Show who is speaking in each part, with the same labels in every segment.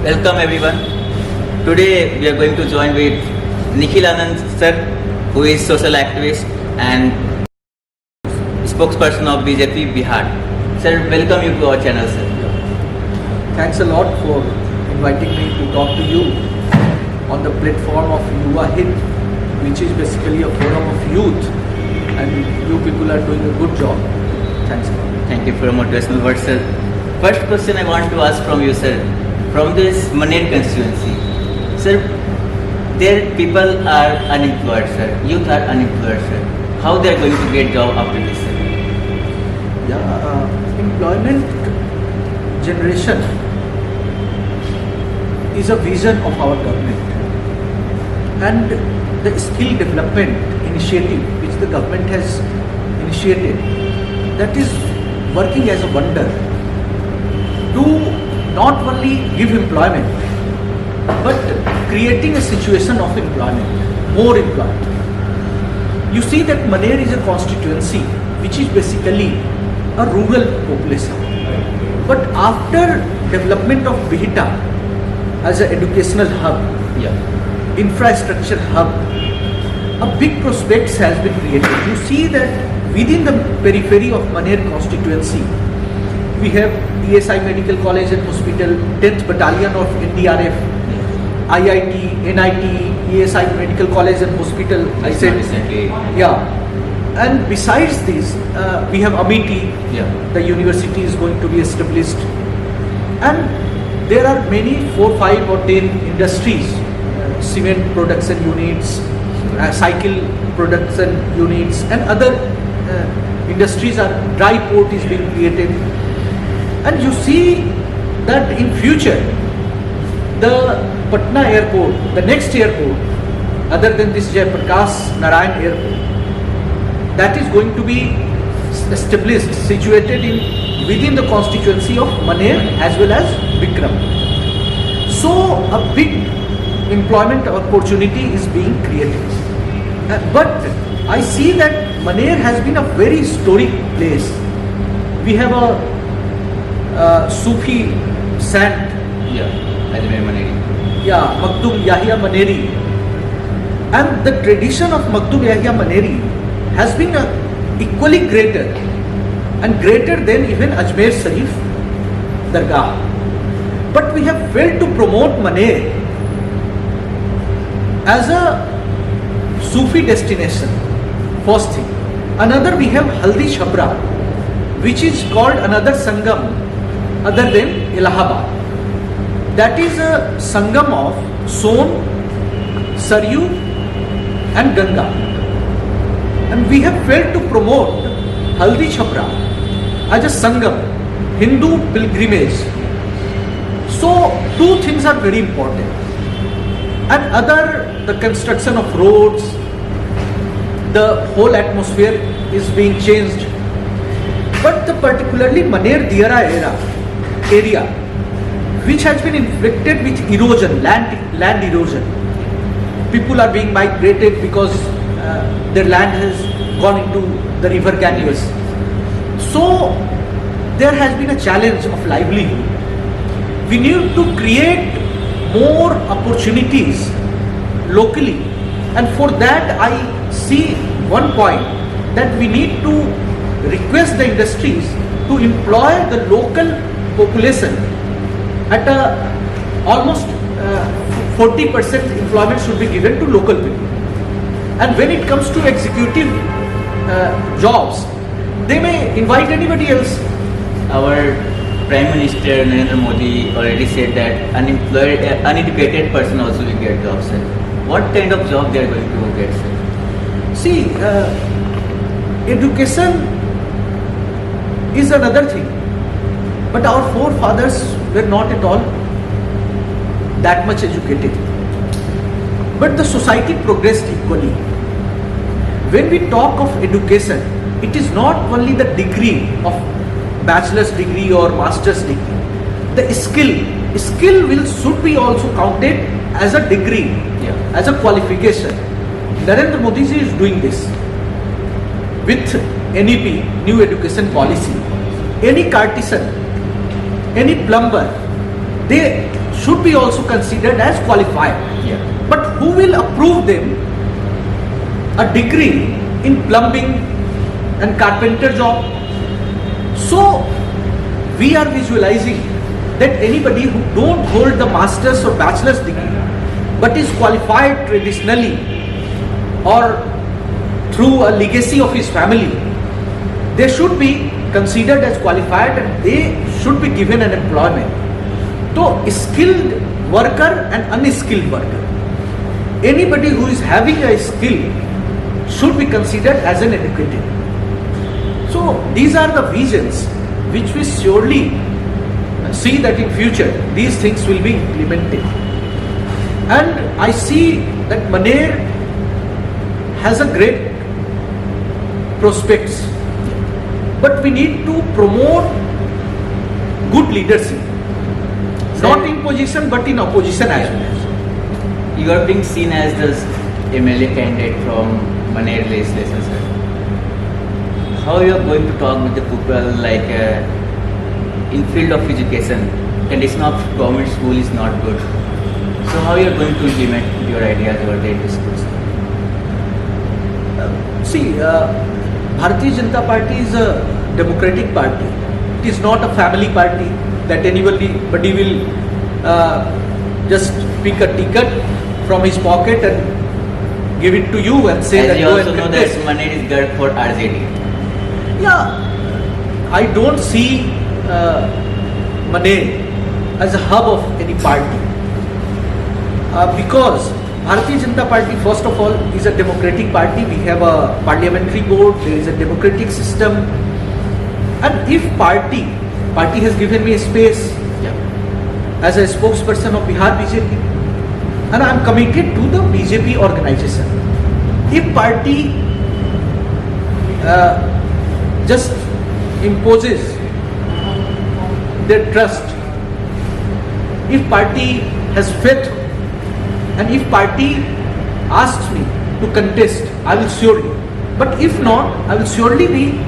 Speaker 1: Welcome everyone. Today we are going to join with Nikhil Anand sir, who is social activist and spokesperson of BJP Bihar. Sir, welcome you to our channel, sir.
Speaker 2: Thanks a lot for inviting me to talk to you on the platform of Yuva Hit, which is basically a forum of youth, and you people are doing a good job. Thanks a lot.
Speaker 1: Thank you for your motivational words, sir. First question I want to ask from you, sir. From this Maner constituency, sir, there people are unemployed, sir. Youth are unemployed, sir. How they are going to get job after this, sir?
Speaker 2: Employment generation is a vision of our government, and the skill development initiative which the government has initiated, that is working as a wonder to not only give employment but creating a situation of employment, more employment. You see that Maner is a constituency which is basically a rural population, but after development of Bihta as an educational hub, infrastructure hub, a big prospects has been created. You see that within the periphery of Maner constituency, we have ESI Medical College and Hospital, 10th Battalion of NDRF, IIT, NIT, ESI Medical College and Hospital. I said
Speaker 1: recently.
Speaker 2: Yeah. And besides this, we have Amity. The university is going to be established, and there are many 4, 5 or 10 industries, cement production units, cycle production units, and other industries are. Dry port is being created, and you see that in future the Patna airport, the next airport other than this Jayaprakash Narayan airport, that is going to be established, situated in within the constituency of Maner as well as Bikram. So a big employment opportunity is being created. But I see that Maner has been a very historic place. We have a Sufi saint,
Speaker 1: Ajmer Maneri.
Speaker 2: Makhdum Yahya Maneri, and the tradition of Makhdum Yahya Maneri has been equally greater and greater than even Ajmer Sharif Dargah. But we have failed to promote Maner as a Sufi destination, first thing. Another, we have Haldi Chhabra, which is called another Sangam other than Allahabad. That is a Sangam of Son, Saryu and Ganga. And we have failed to promote Haldi Chhabra as a Sangam, Hindu pilgrimage. So two things are very important. And other, the construction of roads, the whole atmosphere is being changed. But the particularly Maner Diara area, which has been inflicted with erosion, land erosion. People are being migrated because their land has gone into the river Ganges. So there has been a challenge of livelihood. We need to create more opportunities locally, and for that I see one point, that we need to request the industries to employ the local population at almost 40% employment should be given to local people. And when it comes to executive jobs, they may invite anybody else.
Speaker 1: Our Prime Minister Narendra Modi already said that uneducated person also will get jobs, sir. What kind of job they are going to get, sir?
Speaker 2: See, education is another thing, but our forefathers were not at all that much educated. But the society progressed equally. When we talk of education, it is not only the degree of bachelor's degree or master's degree. The skill should be also counted as a degree, as a qualification. Narendra Modi ji is doing this with NEP, New Education Policy. Any cartesian, any plumber, they should be also considered as qualified.
Speaker 1: Yeah.
Speaker 2: But who will approve them a degree in plumbing and carpenter job? So we are visualizing that anybody who don't hold the master's or bachelor's degree but is qualified traditionally or through a legacy of his family, they should be considered as qualified and they should be given an employment. So skilled worker and unskilled worker, anybody who is having a skill should be considered as an educated. So these are the visions which we surely see that in future these things will be implemented. And I see that Maner has a great prospects, but we need to promote good leadership, not in position but in opposition as well.
Speaker 1: You are being seen as the MLA candidate from Maner legislation, sir. How you are going to talk with the people like in field of education, condition of government school is not good. So how you are going to implement your ideas over there in the schools?
Speaker 2: Bharatiya Janata Party is a democratic party. It is not a family party that anybody will just pick a ticket from his pocket and give it to you and say
Speaker 1: As
Speaker 2: that
Speaker 1: you
Speaker 2: go
Speaker 1: also
Speaker 2: and
Speaker 1: know
Speaker 2: contest.
Speaker 1: that Maner is good for RJD.
Speaker 2: Yeah, I don't see Maner as a hub of any party because Bharatiya Janata Party, first of all, is a democratic party. We have a parliamentary board, there is a democratic system, and if party has given me a space as a spokesperson of Bihar BJP, and I am committed to the BJP organization. If party just imposes their trust, if party has faith, and if party asks me to contest, I will surely. But if not, I will surely be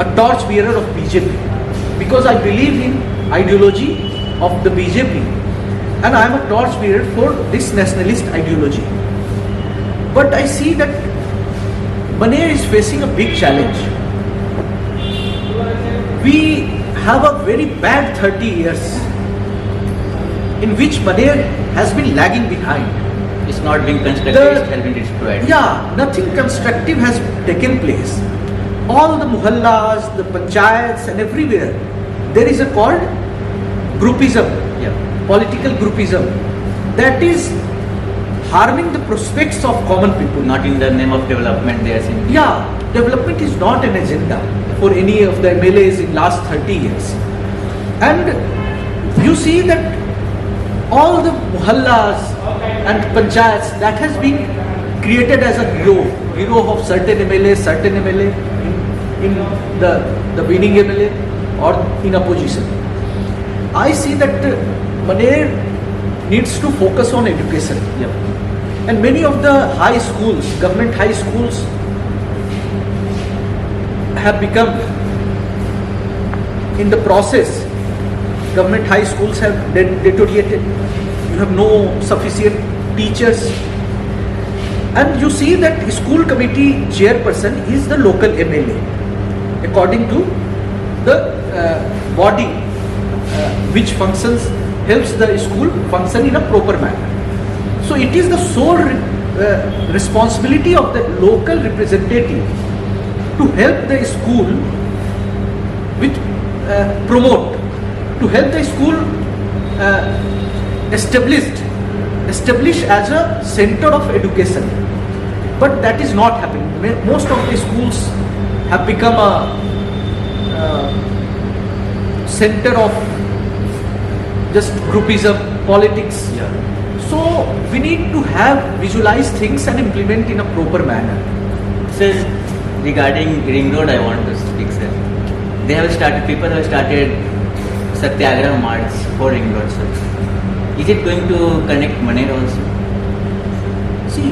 Speaker 2: a torch bearer of BJP because I believe in ideology of the BJP and I am a torch bearer for this nationalist ideology. But I see that Maner is facing a big challenge. We have a very bad 30 years in which Maner has been lagging behind.
Speaker 1: It's not being constructed, it has been destroyed.
Speaker 2: Yeah, nothing constructive has taken place. All the muhallas, the panchayats and everywhere, there is a called groupism, political groupism, that is harming the prospects of common people.
Speaker 1: Not in the name of development, they are saying.
Speaker 2: Yeah, development is not an agenda for any of the MLAs in last 30 years. And you see that all the muhallas and panchayats that has been created as a hero of certain MLA in the winning MLA or in opposition. I see that Maner needs to focus on education. And many of the high schools, government high schools, have become, in the process, government high schools have deteriorated. You have no sufficient teachers. And you see that school committee chairperson is the local MLA, according to the body which functions, helps the school function in a proper manner. So it is the sole responsibility of the local representative to help the school with to help the school establish as a center of education. But that is not happening. Most of the schools have become a center of just groupism, politics. So we need to have visualized things and implement in a proper manner.
Speaker 1: Sir, regarding Ring Road, I want to speak, sir. People have started Satyagraha March for Ring Road, sir. Is it going to connect Maner also?
Speaker 2: See,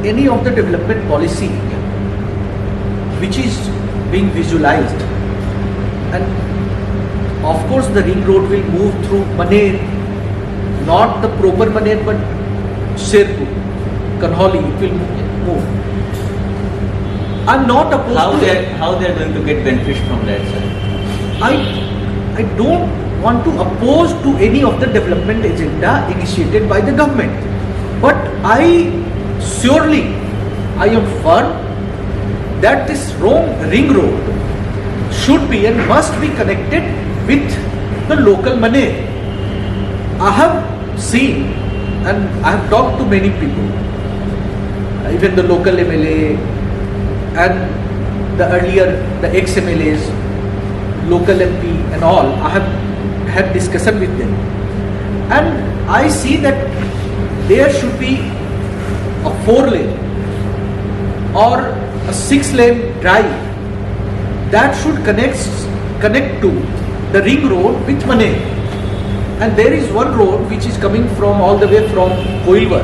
Speaker 2: any of the development policy which is being visualized, and of course the Ring Road will move through Maner not the proper Maner but Sherpur, Kanholi, it will move. I'm not opposed
Speaker 1: How
Speaker 2: to
Speaker 1: they
Speaker 2: it.
Speaker 1: are, how they are going to get benefit from that, sir?
Speaker 2: I don't want to oppose to any of the development agenda initiated by the government. But I am firm that this ring road should be and must be connected with the local Maner. I have seen and I have talked to many people, even the local MLA and the ex-MLAs, local MP and all. I have had discussion with them. And I see that there should be a 4-lane or a 6-lane drive that should connect to the ring road with Maner. And there is one road which is coming from all the way from Koilwar,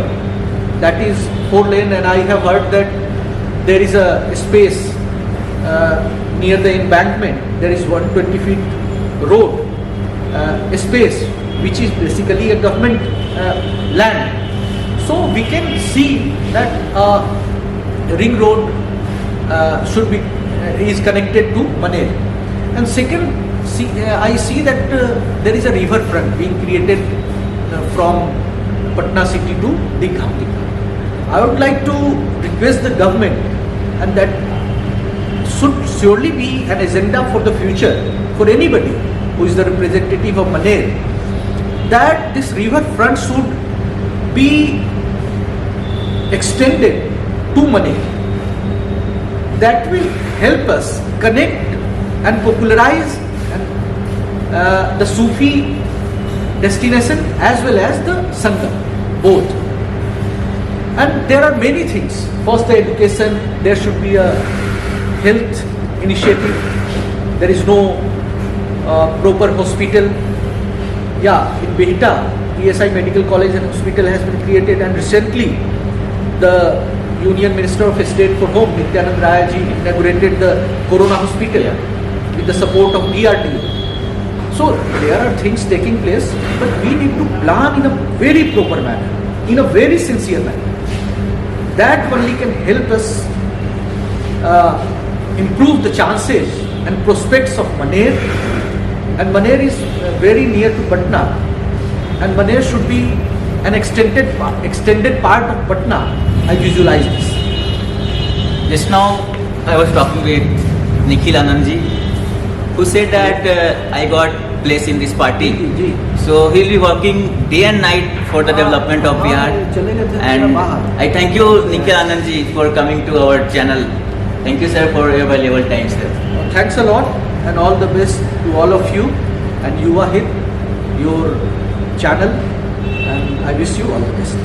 Speaker 2: that is 4-lane, and I have heard that there is a space near the embankment. There is 120 feet road space which is basically a government land. So we can see that ring road should be is connected to Maner. And second, I see that there is a riverfront being created from Patna city to Digha. I would like to request the government, and that should surely be an agenda for the future for anybody who is the representative of Maner, that this riverfront should be extended to Maner. That will help us connect and popularize the Sufi destination as well as the Sangam, both. And there are many things. First, the education. There should be a health initiative. There is no proper hospital. Yeah, in Behita, ESI Medical College and Hospital has been created, and recently the Union Minister of State for Home, Nityanand Rai ji, inaugurated the Corona Hospital with the support of DRDO. So there are things taking place, but we need to plan in a very proper manner, in a very sincere manner. That only can help us improve the chances and prospects of Maner. And Maner is very near to Patna, and Maner should be an extended part of Patna. I visualize this.
Speaker 1: Just now I was talking with Nikhil Anandji, who said that I got place in this party. So he'll be working day and night for the development of Bihar. And I thank you, Nikhil Anandji, for coming to our channel. Thank you, sir, for your valuable time, sir.
Speaker 2: Thanks a lot, and all the best to all of you and Yuva Hit, your channel, and I wish you all the best.